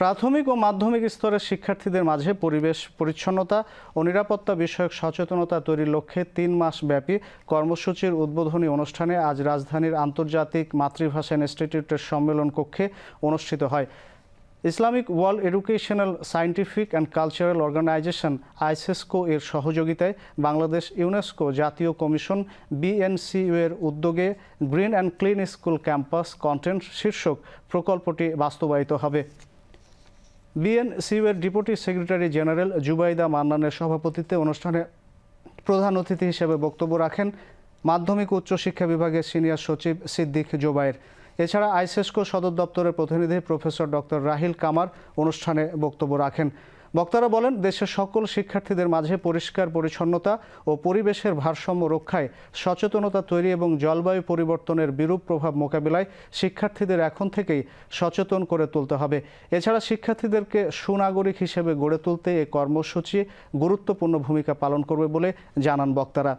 প্রাথমিক ও মাধ্যমিক স্তরের শিক্ষার্থীদের মাঝে পরিবেশ পরিচ্ছন্নতা ও নিরাপত্তা বিষয়ক সচেতনতা তৈরির লক্ষ্যে ৩ মাস ব্যাপী কর্মসূচির উদ্বোধনী অনুষ্ঠানে আজ রাজধানীর আন্তর্জাতিক মাতৃভাষা ইনস্টিটিউটের সম্মেলন কক্ষে অনুষ্ঠিত হয়। Islamic World Educational Scientific and Cultural Organization ISESCO এর সহযোগিতায় বাংলাদেশ ইউনেস্কো জাতীয় কমিশন বিএনসিইউ এর উদ্যোগে green and clean school campus content শীর্ষক প্রকল্পটি বাস্তবায়িত হবে। বিএনসিইউ এর ডেপুটি সেক্রেটারি জেনারেল জুবাইদা মান্নানের সভাপতিত্বে অনুষ্ঠানে প্রধান অতিথি হিসেবে বক্তব্য রাখেন মাধ্যমিক উচ্চ শিক্ষা বিভাগের সিনিয়র সচিব সিদ্দিক জোবায়ের। এছাড়া আইসেসকো সদর দপ্তরের প্রতিনিধি প্রফেসর ডক্টর রাহিল কামার অনুষ্ঠানে বক্তব্য রাখেন। বক্তারা বলেন, দেশের সকল শিক্ষার্থীদের মাঝে পরিষ্কার পরিচ্ছন্নতা ও পরিবেশের ভারসাম্য রক্ষায় সচেতনতা তৈরি এবং জলবায়ু পরিবর্তনের বিরূপ প্রভাব মোকাবিলায় শিক্ষার্থীদের এখন থেকেই সচেতন করে তুলতে হবে। এছাড়া শিক্ষার্থীদেরকে সুনাগরিক হিসেবে গড়ে তুলতে এ কর্মসূচি গুরুত্বপূর্ণ ভূমিকা পালন করবে বলে জানান বক্তারা।